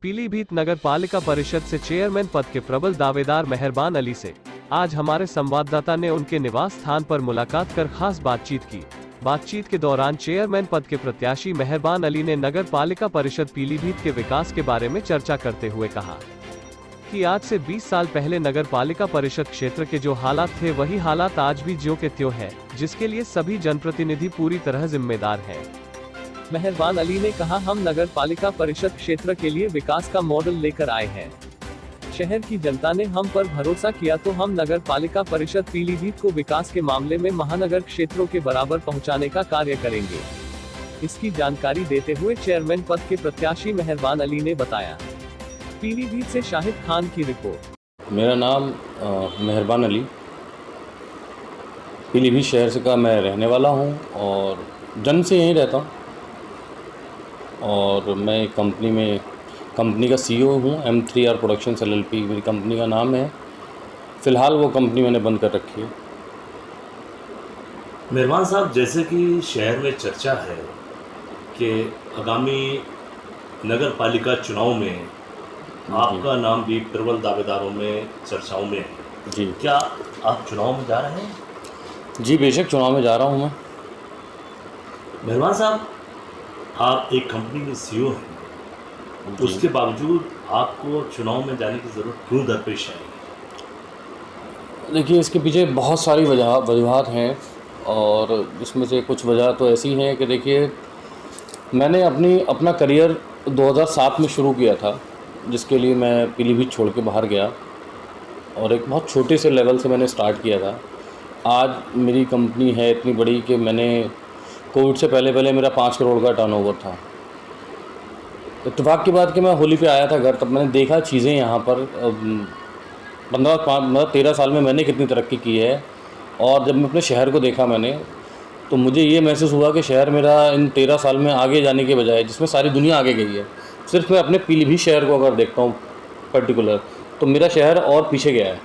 पीलीभीत नगर पालिका परिषद से चेयरमैन पद के प्रबल दावेदार मेहरबान अली से आज हमारे संवाददाता ने उनके निवास स्थान पर मुलाकात कर खास बातचीत की। बातचीत के दौरान चेयरमैन पद के प्रत्याशी मेहरबान अली ने नगर पालिका परिषद पीलीभीत के विकास के बारे में चर्चा करते हुए कहा कि आज से 20 साल पहले नगर पालिका परिषद क्षेत्र के जो हालात थे वही हालात आज भी ज्यों के त्यों है, जिसके लिए सभी जनप्रतिनिधि पूरी तरह जिम्मेदार हैं। मेहरबान अली ने कहा, हम नगर पालिका परिषद क्षेत्र के लिए विकास का मॉडल लेकर आए हैं। शहर की जनता ने हम पर भरोसा किया तो हम नगर पालिका परिषद पीलीभीत को विकास के मामले में महानगर क्षेत्रों के बराबर पहुंचाने का कार्य करेंगे। इसकी जानकारी देते हुए चेयरमैन पद के प्रत्याशी मेहरबान अली ने बताया। पीलीभीत से शाहिद खान की रिपोर्ट। मेरा नाम मेहरबान अली, पीलीभीत शहर से का मैं रहने वाला हूं और जन्म से यहीं रहता हूं और मैं कंपनी का CEO हूं। M3R प्रोडक्शंस LLP मेरी कंपनी का नाम है। फ़िलहाल वो कंपनी मैंने बंद कर रखी है। मेहरबान साहब, जैसे कि शहर में चर्चा है कि आगामी नगर पालिका चुनाव में आपका नाम भी प्रबल दावेदारों में चर्चाओं में है जी। क्या आप चुनाव में जा रहे हैं? जी बेशक चुनाव में जा रहा हूं मैं। मेहरबान साहब, आप एक कंपनी के CEO हैं, उसके बावजूद आपको चुनाव में जाने की ज़रूरत क्यों दरपेश आई? देखिए, इसके पीछे बहुत सारी वजूहत हैं और इसमें से कुछ वजह तो ऐसी हैं कि देखिए, मैंने अपना करियर 2007 में शुरू किया था, जिसके लिए मैं पीलीभीत छोड़ के बाहर गया और एक बहुत छोटे से लेवल से मैंने स्टार्ट किया था। आज मेरी कंपनी है इतनी बड़ी कि मैंने कोविड से पहले मेरा 5 करोड़ का टर्नओवर था। इत्तेफाक की बात कि मैं होली पे आया था घर, तब मैंने देखा चीज़ें यहाँ पर 13 साल में मैंने कितनी तरक्की की है। और जब मैं अपने शहर को देखा मैंने, तो मुझे ये महसूस हुआ कि शहर मेरा इन 13 साल में आगे जाने के बजाय, जिसमें सारी दुनिया आगे गई है, सिर्फ मैं अपने पीलीभीत शहर को अगर देखता हूँ पर्टिकुलर, तो मेरा शहर और पीछे गया है।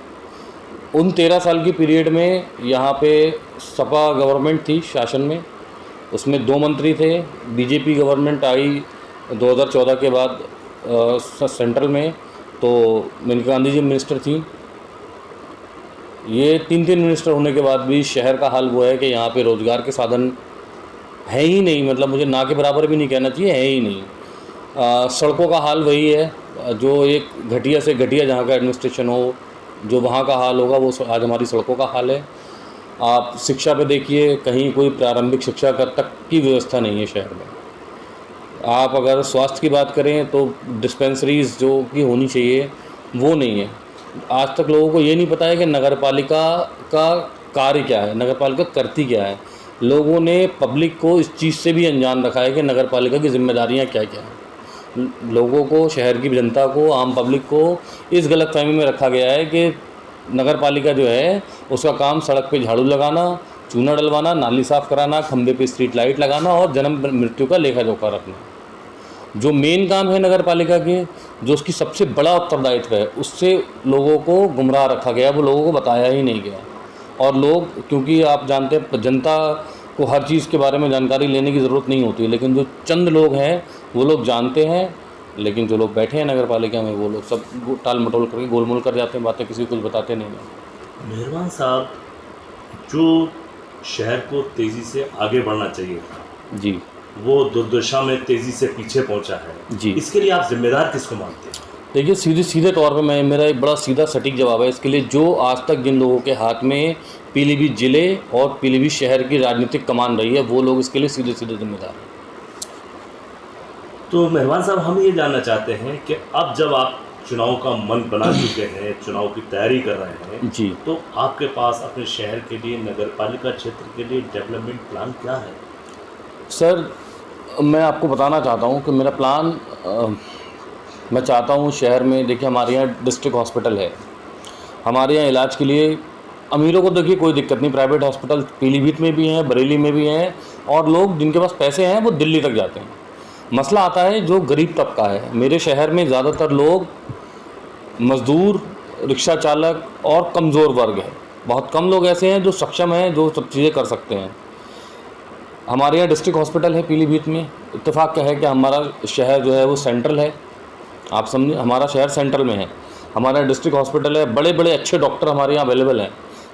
उन 13 साल की पीरियड में यहाँ पे सपा गवर्नमेंट थी शासन में, उसमें 2 मंत्री थे। बीजेपी गवर्नमेंट आई 2014 के बाद सेंट्रल में, तो मेनका गांधी जी मिनिस्टर थी। ये 3 मिनिस्टर होने के बाद भी शहर का हाल वो है कि यहाँ पे रोज़गार के साधन है ही नहीं, मतलब मुझे ना के बराबर भी नहीं कहना चाहिए, है ही नहीं। सड़कों का हाल वही है, जो एक घटिया से घटिया जहाँ का एडमिनिस्ट्रेशन हो, जो वहाँ का हाल होगा वो आज हमारी सड़कों का हाल है। आप शिक्षा पे देखिए, कहीं कोई प्रारंभिक शिक्षा का तक की व्यवस्था नहीं है शहर में। आप अगर स्वास्थ्य की बात करें तो डिस्पेंसरीज़ जो कि होनी चाहिए वो नहीं है। आज तक लोगों को ये नहीं पता है कि नगर पालिका का कार्य क्या है, नगर पालिका करती क्या है। लोगों ने पब्लिक को इस चीज़ से भी अनजान रखा है कि नगर पालिका की जिम्मेदारियाँ क्या क्या हैं। लोगों को, शहर की जनता को, आम पब्लिक को इस गलतफहमी में रखा गया है कि नगर पालिका जो है उसका काम सड़क पे झाड़ू लगाना, चूना डलवाना, नाली साफ़ कराना, खंबे पे स्ट्रीट लाइट लगाना और जन्म मृत्यु का लेखा जोखा रखना। जो मेन काम है नगर पालिका के, जो उसकी सबसे बड़ा उत्तरदायित्व है, उससे लोगों को गुमराह रखा गया, वो लोगों को बताया ही नहीं गया। और लोग, क्योंकि आप जानते हैं जनता को हर चीज़ के बारे में जानकारी लेने की ज़रूरत नहीं होती, लेकिन जो चंद लोग हैं वो लोग जानते हैं, लेकिन जो लोग बैठे हैं नगर पालिका में वो लोग सब टाल मटोल करके गोलमोल कर जाते हैं, बातें किसी को कुछ बताते नहीं हैं। मेहरबान साहब, जो शहर को तेज़ी से आगे बढ़ना चाहिए था जी, वो दुर्दशा में तेज़ी से पीछे पहुंचा है जी। इसके लिए आप जिम्मेदार किसको मानते हैं? देखिए, सीधे तौर पे मेरा एक बड़ा सीधा सटीक जवाब है इसके लिए। जो आज तक जिन लोगों के हाथ में पीलीभीत ज़िले और पीलीभीत शहर की राजनीतिक कमान रही है, वो लोग इसके लिए सीधे जिम्मेदार हैं। तो मेहरबान साहब, हम ये जानना चाहते हैं कि अब जब आप चुनाव का मन बना चुके हैं, चुनाव की तैयारी कर रहे हैं जी, तो आपके पास अपने शहर के लिए, नगर पालिका क्षेत्र के लिए डेवलपमेंट प्लान क्या है? सर, मैं आपको बताना चाहता हूँ कि मेरा प्लान, मैं चाहता हूँ शहर में, देखिए हमारे यहाँ डिस्ट्रिक्ट हॉस्पिटल है, हमारे यहाँ इलाज के लिए अमीरों को देखिए कोई दिक्कत नहीं, प्राइवेट हॉस्पिटल पीलीभीत में भी हैं, बरेली में भी हैं, और लोग जिनके पास पैसे हैं वो दिल्ली तक जाते हैं। मसला आता है जो गरीब तबका है। मेरे शहर में ज़्यादातर लोग मज़दूर, रिक्शा चालक और कमज़ोर वर्ग है। बहुत कम लोग ऐसे हैं जो सक्षम हैं, जो सब चीज़ें कर सकते हैं। हमारे यहाँ डिस्ट्रिक्ट हॉस्पिटल है पीलीभीत में। इत्तेफाक क्या है कि हमारा शहर जो है वो सेंट्रल है आप समझे, हमारा शहर सेंट्रल में है, हमारा डिस्ट्रिक्ट हॉस्पिटल है, बड़े बड़े अच्छे डॉक्टर हमारे यहाँ अवेलेबल हैं,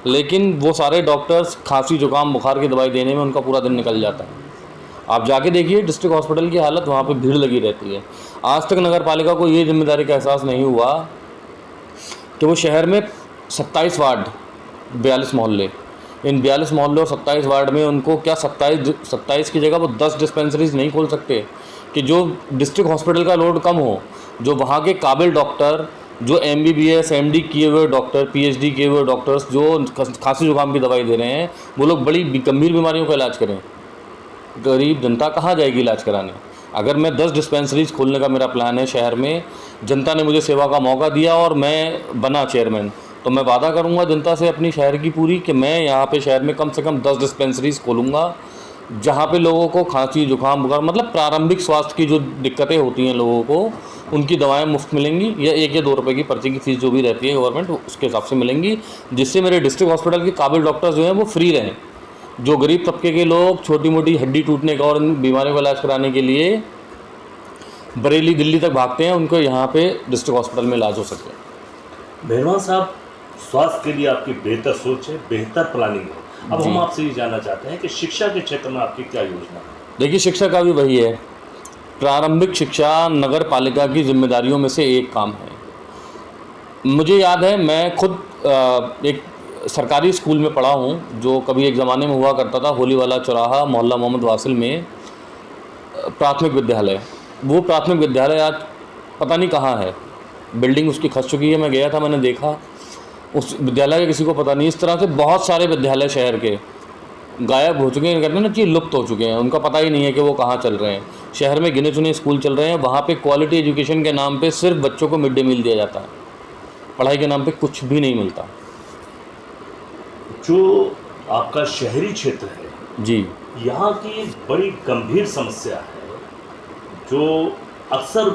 लेकिन वो सारे डॉक्टर्स खांसी जुकाम बुखार की दवाई देने में उनका पूरा दिन निकल जाता है। आप जाके देखिए डिस्ट्रिक्ट हॉस्पिटल की हालत, वहाँ पे भीड़ लगी रहती है। आज तक नगर पालिका को ये जिम्मेदारी का एहसास नहीं हुआ कि वो शहर में 27 वार्ड 42 मोहल्ले, इन 42 मोहल्लों और 27 वार्ड में उनको क्या 27 की जगह वो 10 डिस्पेंसरीज नहीं खोल सकते कि जो डिस्ट्रिक्ट हॉस्पिटल का लोड कम हो, जो वहाँ के काबिल डॉक्टर, जो MBBS MD किए हुए डॉक्टर, PhD किए हुए डॉक्टर्स जो खांसी जुकाम की दवाई दे रहे हैं, वो लोग बड़ी गंभीर बीमारियों का इलाज करें। गरीब जनता कहाँ जाएगी इलाज कराने? अगर मैं 10 डिस्पेंसरीज खोलने का मेरा प्लान है शहर में, जनता ने मुझे सेवा का मौका दिया और मैं बना चेयरमैन, तो मैं वादा करूंगा जनता से अपनी शहर की पूरी कि मैं यहाँ पे शहर में कम से कम 10 डिस्पेंसरीज खोलूँगा, जहाँ पे लोगों को खांसी जुकाम बुखार मतलब प्रारंभिक स्वास्थ्य की जो दिक्कतें होती हैं लोगों को, उनकी दवाएं मुफ्त मिलेंगी या 1 या 2 रुपये की पर्ची की फ़ीस जो भी रहती है गवर्नमेंट उसके हिसाब से मिलेंगी, जिससे मेरे डिस्ट्रिक्ट हॉस्पिटल के काबिल डॉक्टर्स जो हैं वो फ्री रहें। जो गरीब तबके के लोग छोटी मोटी हड्डी टूटने का और बीमारियों का इलाज कराने के लिए बरेली दिल्ली तक भागते हैं, उनको यहाँ पे डिस्ट्रिक्ट हॉस्पिटल में इलाज हो सके। मेहरबान साहब, स्वास्थ्य के लिए आपकी बेहतर सोच है, बेहतर प्लानिंग है। अब हम आपसे ये जानना चाहते हैं कि शिक्षा के क्षेत्र में आपकी क्या योजना है? देखिए, शिक्षा का भी वही है, प्रारंभिक शिक्षा नगर पालिका की जिम्मेदारियों में से एक काम है। मुझे याद है, मैं खुद एक सरकारी स्कूल में पढ़ा हूँ, जो कभी एक ज़माने में हुआ करता था, होलीवाला चौराहा मोहल्ला मोहम्मद वासिल में प्राथमिक विद्यालय। वो प्राथमिक विद्यालय आज पता नहीं कहाँ है, बिल्डिंग उसकी खस चुकी है। मैं गया था, मैंने देखा, उस विद्यालय का किसी को पता नहीं। इस तरह से बहुत सारे विद्यालय शहर के गायब हो चुके हैं, कहते हैं ना कि लुप्त हो चुके हैं, उनका पता ही नहीं है कि वो कहाँ चल रहे हैं। शहर में गिने चुने स्कूल चल रहे हैं, वहाँ पे क्वालिटी एजुकेशन के नाम पे सिर्फ बच्चों को मिड डे मील दिया जाता है, पढ़ाई के नाम पे कुछ भी नहीं मिलता। जो आपका शहरी क्षेत्र है जी, यहाँ की बड़ी गंभीर समस्या है, जो अक्सर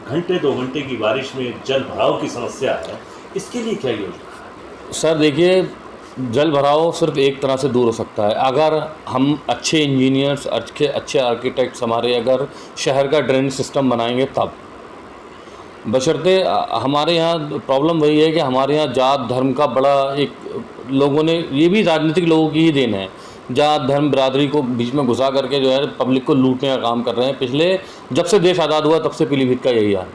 घंटे 2 घंटे की बारिश में जल भराव की समस्या है, इसके लिए क्या योजना है? सर देखिए, जल भराव सिर्फ एक तरह से दूर हो सकता है अगर हम अच्छे इंजीनियर्स, अच्छे आर्किटेक्ट्स हमारे अगर शहर का ड्रेनेज सिस्टम बनाएंगे तब। बशर्ते हमारे यहाँ प्रॉब्लम वही है कि हमारे यहाँ जात धर्म का बड़ा एक, लोगों ने, ये भी राजनीतिक लोगों की ही देन है, जात धर्म बिरादरी को बीच में घुसा करके जो है पब्लिक को लूटने का काम कर रहे हैं। पिछले जब से देश आज़ाद हुआ तब से पीलीभीत का यही हाल है।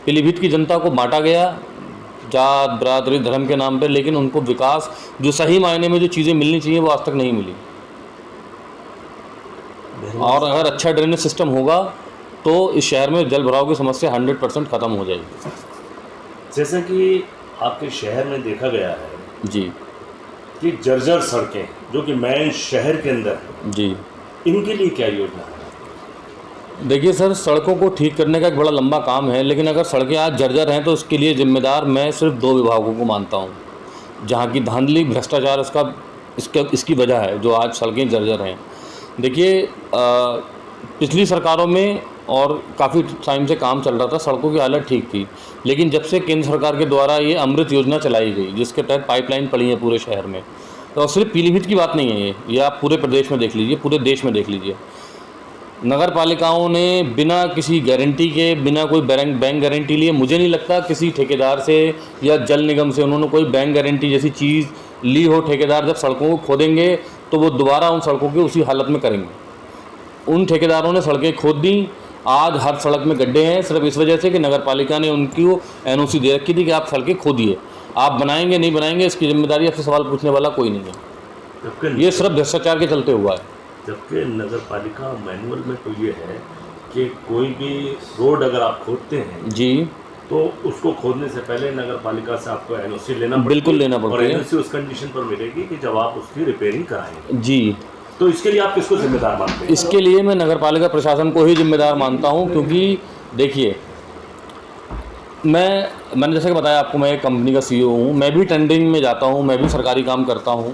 पीलीभीत की जनता को बांटा गया जात बिरादरी धर्म के नाम पे, लेकिन उनको विकास, जो सही मायने में जो चीज़ें मिलनी चाहिए, वो आज तक नहीं मिली। और अगर अच्छा ड्रेनेज सिस्टम होगा तो इस शहर में जल भराव की समस्या 100% ख़त्म हो जाएगी। जैसा कि आपके शहर में देखा गया है जी कि जर्जर सड़कें जो कि मेन शहर के अंदर है, जी, इनके लिए क्या योजना है? देखिए सर, सड़कों को ठीक करने का एक बड़ा लंबा काम है, लेकिन अगर सड़कें आज जर्जर हैं तो उसके लिए जिम्मेदार मैं सिर्फ 2 विभागों को मानता हूँ, जहाँ की धांधली भ्रष्टाचार इसकी वजह है जो आज सड़कें जर्जर हैं। देखिए, पिछली सरकारों में और काफ़ी टाइम से काम चल रहा था, सड़कों की हालत ठीक थी, लेकिन जब से केंद्र सरकार के द्वारा ये अमृत योजना चलाई गई, जिसके तहत पाइपलाइन पड़ी है पूरे शहर में, तो सिर्फ पीलीभीत की बात नहीं है ये आप पूरे प्रदेश में देख लीजिए, पूरे देश में देख लीजिए। नगर पालिकाओं ने बिना किसी गारंटी के, बिना कोई बैंक गारंटी लिए, मुझे नहीं लगता किसी ठेकेदार से या जल निगम से उन्होंने कोई बैंक गारंटी जैसी चीज़ ली हो। ठेकेदार जब सड़कों को खोदेंगे तो वो दोबारा उन सड़कों की उसी हालत में करेंगे। उन ठेकेदारों ने सड़कें खोद दी, आज हर सड़क में गड्ढे हैं, सिर्फ इस वजह से कि नगर पालिका ने उनकी NOC दे रखी थी कि आप सड़कें खोदिए, आप बनाएंगे नहीं बनाएंगे इसकी जिम्मेदारी आपसे सवाल पूछने वाला कोई नहीं है। ये सिर्फ भ्रष्टाचार के चलते हुआ है। जबकि नगर पालिका मैनुअल में तो ये है कि कोई भी रोड अगर आप खोदते हैं जी, तो उसको खोदने से पहले नगर पालिका से आपको NOC लेना पड़ेगी, बिल्कुल लेना पड़ेगा, और NOC उस कंडीशन पर मिलेगी कि जब आप उसकी रिपेयरिंग कराएंगे जी। तो इसके लिए आप किसको जिम्मेदार मानते हैं? इसके लिए मैं नगर पालिका प्रशासन को ही जिम्मेदार मानता हूं, क्योंकि देखिए, मैंने जैसे कि बताया आपको, मैं एक कंपनी का CEO हूं, मैं भी टेंडरिंग में जाता हूं, मैं भी सरकारी काम करता हूं,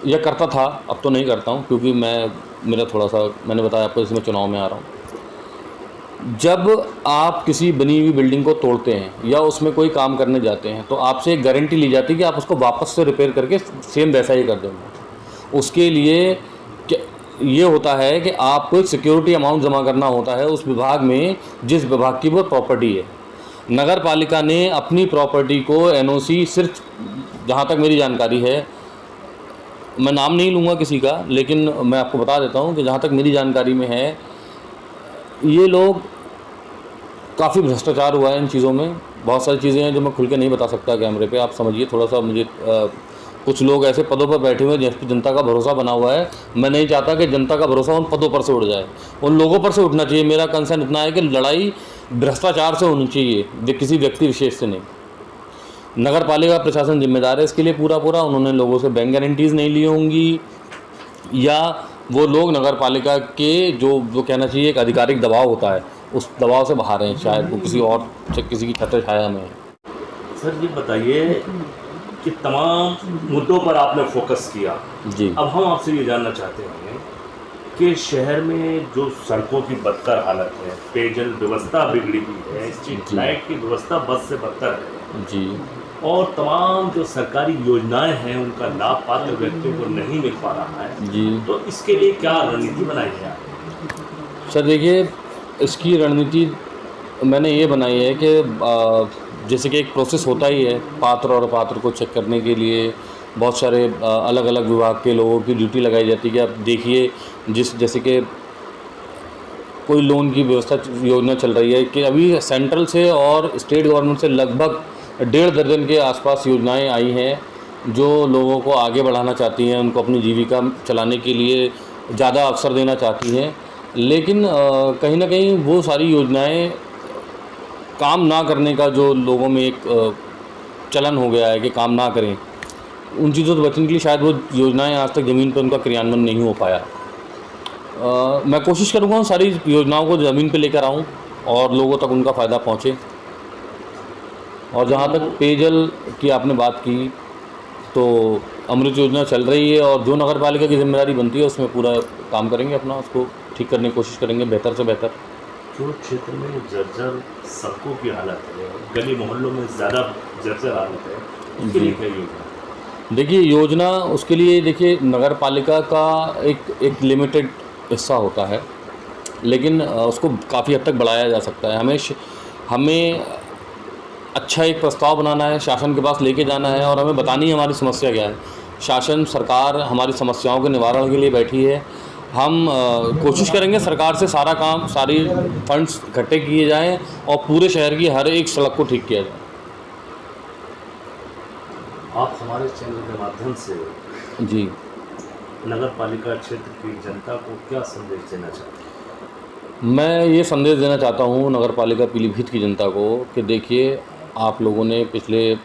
या करता था, अब तो नहीं करता हूं क्योंकि मेरा थोड़ा सा, मैंने बताया आपको, इसमें चुनाव में आ रहा हूं। जब आप किसी बनी हुई बिल्डिंग को तोड़ते हैं या उसमें कोई काम करने जाते हैं तो आपसे एक गारंटी ली जाती है कि आप उसको वापस से रिपेयर करके सेम वैसा ही कर देंगे। उसके लिए ये होता है कि आपको एक सिक्योरिटी अमाउंट जमा करना होता है उस विभाग में जिस विभाग की वो प्रॉपर्टी है। नगर पालिका ने अपनी प्रॉपर्टी को एनओसी सिर्फ, जहाँ तक मेरी जानकारी है, मैं नाम नहीं लूँगा किसी का, लेकिन मैं आपको बता देता हूँ कि जहाँ तक मेरी जानकारी में है, ये लोग काफ़ी भ्रष्टाचार हुआ है इन चीज़ों में। बहुत सारी चीज़ें हैं जो मैं खुल के नहीं बता सकता कैमरे पे, आप समझिए थोड़ा सा मुझे। कुछ लोग ऐसे पदों पर बैठे हुए हैं जिस पर जनता का भरोसा बना हुआ है। मैं नहीं चाहता कि जनता का भरोसा उन पदों पर से उड़ जाए, उन लोगों पर से उठना चाहिए। मेरा कंसर्न इतना है कि लड़ाई भ्रष्टाचार से होनी चाहिए, किसी व्यक्ति विशेष से नहीं। नगर पालिका प्रशासन जिम्मेदार है इसके लिए पूरा। उन्होंने लोगों से बैंक गारंटीज़ नहीं ली होंगी, या वो लोग नगर पालिका के जो कहना चाहिए एक आधिकारिक दबाव होता है उस दबाव से बाहर हैं, शायद वो किसी की छत्र छाया में है। सर ये बताइए कि तमाम मुद्दों पर आपने फोकस किया जी। अब हम आपसे ये जानना चाहते हैं कि शहर में जो सड़कों की बदतर हालत है, पेयजल व्यवस्था बिगड़ी हुई है, स्ट्रीट लाइट की व्यवस्था बद से बदतर है जी, और तमाम जो सरकारी योजनाएं हैं उनका लाभ पात्र व्यक्तियों को नहीं मिल पा रहा है जी। तो इसके लिए क्या रणनीति बनाई है? सर देखिए, इसकी रणनीति मैंने ये बनाई है कि जैसे कि एक प्रोसेस होता ही है, पात्र और अपात्र को चेक करने के लिए बहुत सारे अलग अलग विभाग के लोगों की ड्यूटी लगाई जाती है कि आप देखिए, जैसे कि कोई लोन की व्यवस्था योजना चल रही है कि अभी सेंट्रल से और स्टेट गवर्नमेंट से लगभग 1.5 दर्जन के आसपास योजनाएं आई हैं जो लोगों को आगे बढ़ाना चाहती हैं, उनको अपनी जीविका चलाने के लिए ज़्यादा अवसर देना चाहती हैं। लेकिन कहीं ना कहीं वो सारी योजनाएं काम ना करने का जो लोगों में एक चलन हो गया है कि काम ना करें, उन चीज़ों से बचने के लिए शायद वो योजनाएं आज तक ज़मीन पर उनका क्रियान्वयन नहीं हो पाया। मैं कोशिश करूँगा उन सारी योजनाओं को ज़मीन पे लेकर आऊँ और लोगों तक उनका फ़ायदा पहुँचे। और जहाँ तक पेयजल की आपने बात की, तो अमृत योजना चल रही है और जो नगर पालिका की जिम्मेदारी बनती है उसमें पूरा काम करेंगे, अपना उसको ठीक करने की कोशिश करेंगे बेहतर से बेहतर। जो क्षेत्र में जर्जर सड़कों की हालत है, गली मोहल्लों में ज़्यादा जर्जर हालत है, उसके लिए क्या योजना? देखिए, योजना उसके लिए देखिए नगर पालिका का एक लिमिटेड हिस्सा होता है, लेकिन उसको काफ़ी हद तक बढ़ाया जा सकता है। हमें अच्छा एक प्रस्ताव बनाना है, शासन के पास लेके जाना है और हमें बतानी है हमारी समस्या क्या है। शासन सरकार हमारी समस्याओं के निवारण के लिए बैठी है। हम कोशिश करेंगे सरकार से सारा काम, सारी फंड्स इकट्ठे किए जाएं और पूरे शहर की हर एक सड़क को ठीक किया जाए। आप हमारे चैनल के माध्यम से जी, नगर पालिका क्षेत्र की जनता को क्या संदेश देना चाहते हैं? मैं ये संदेश देना चाहता हूँ नगर पालिका पीलीभीत की जनता को कि देखिए, आप लोगों ने पिछले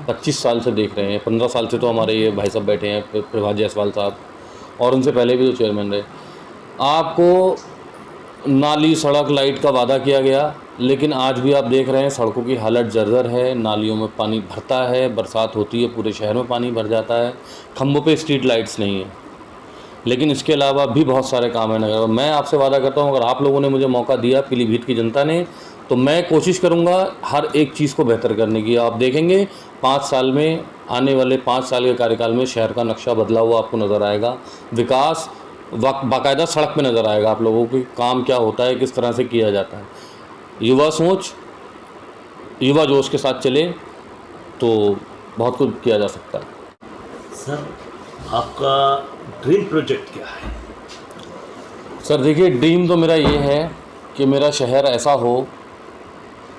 25 साल से देख रहे हैं, 15 साल से तो हमारे ये भाई साहब बैठे हैं, प्रभात जायसवाल साहब, और उनसे पहले भी जो चेयरमैन रहे। आपको नाली, सड़क, लाइट का वादा किया गया, लेकिन आज भी आप देख रहे हैं सड़कों की हालत जर्जर है, नालियों में पानी भरता है, बरसात होती है पूरे शहर में पानी भर जाता है, खंभों पे स्ट्रीट लाइट्स नहीं है। लेकिन इसके अलावा भी बहुत सारे काम हैं नगर। मैं आपसे वादा करता हूँ, अगर आप लोगों ने मुझे मौका दिया, पीलीभीत की जनता ने, तो मैं कोशिश करूँगा हर एक चीज़ को बेहतर करने की। आप देखेंगे 5 साल में, आने वाले 5 साल के कार्यकाल में शहर का नक्शा बदला हुआ आपको नज़र आएगा। विकास बाकायदा सड़क पे नज़र आएगा आप लोगों को, काम क्या होता है, किस तरह से किया जाता है। युवा सोच, युवा जोश के साथ चले तो बहुत कुछ किया जा सकता है। सर, आपका ड्रीम प्रोजेक्ट क्या है? सर देखिए, ड्रीम तो मेरा ये है कि मेरा शहर ऐसा हो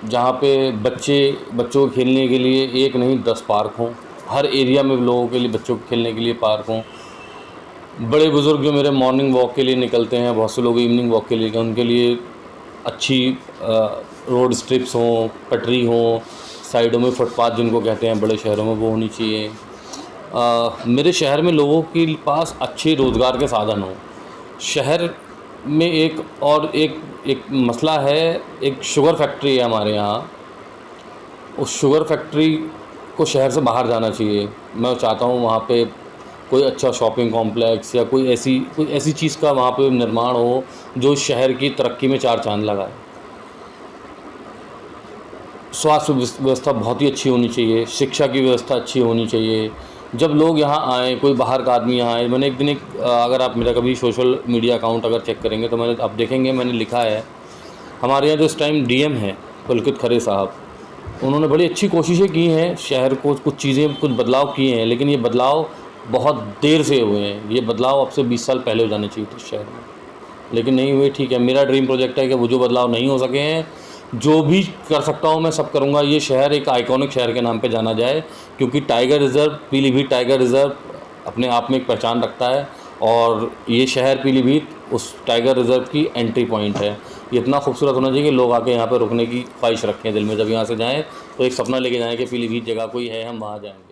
जहाँ पे बच्चों को खेलने के लिए एक नहीं 10 पार्क हों, हर एरिया में लोगों के लिए, बच्चों को खेलने के लिए पार्क हों। बड़े बुज़ुर्ग जो मेरे मॉर्निंग वॉक के लिए निकलते हैं, बहुत से लोग इवनिंग वॉक के लिए, उनके लिए अच्छी रोड स्ट्रिप्स हों, पटरी हों, साइडों में फुटपाथ जिनको कहते हैं बड़े शहरों में, वो होनी चाहिए। मेरे शहर में लोगों के पास अच्छे रोज़गार के साधन हों। शहर में एक मसला है, एक शुगर फैक्ट्री है हमारे यहाँ, उस शुगर फैक्ट्री को शहर से बाहर जाना चाहिए। मैं चाहता हूँ वहाँ पे कोई अच्छा शॉपिंग कॉम्प्लेक्स या कोई ऐसी चीज़ का वहाँ पे निर्माण हो जो शहर की तरक्की में 4 चांद लगाए। स्वास्थ्य व्यवस्था बहुत ही अच्छी होनी चाहिए, शिक्षा की व्यवस्था अच्छी होनी चाहिए, जब लोग यहाँ आए, कोई बाहर का आदमी यहाँ आए, मैंने एक दिन अगर आप मेरा कभी सोशल मीडिया अकाउंट अगर चेक करेंगे तो मैंने आप देखेंगे मैंने लिखा है, हमारे यहाँ जो इस टाइम डीएम हैं पुलकित खरे साहब, उन्होंने बड़ी अच्छी कोशिशें की हैं, शहर को कुछ चीज़ें कुछ बदलाव किए हैं, लेकिन ये बदलाव बहुत देर से हुए हैं। ये बदलाव अब से 20 साल पहले हो जाने चाहिए थे शहर में, लेकिन नहीं हुए। ठीक है, मेरा ड्रीम प्रोजेक्ट है कि वो जो बदलाव नहीं हो सके हैं, जो भी कर सकता हूँ मैं सब करूँगा। ये शहर एक आइकॉनिक शहर के नाम पे जाना जाए, क्योंकि tiger reserve, Pilibhit tiger reserve अपने आप में एक पहचान रखता है, और ये शहर पीलीभीत उस टाइगर रिज़र्व की एंट्री पॉइंट है। ये इतना खूबसूरत होना चाहिए कि लोग आके यहाँ पे रुकने की ख्वाहिश रखें दिल में, जब यहाँ से जाएँ तो एक सपना लेके जाएँ कि पीलीभीत जगह कोई है, हम वहाँ जाएँगे।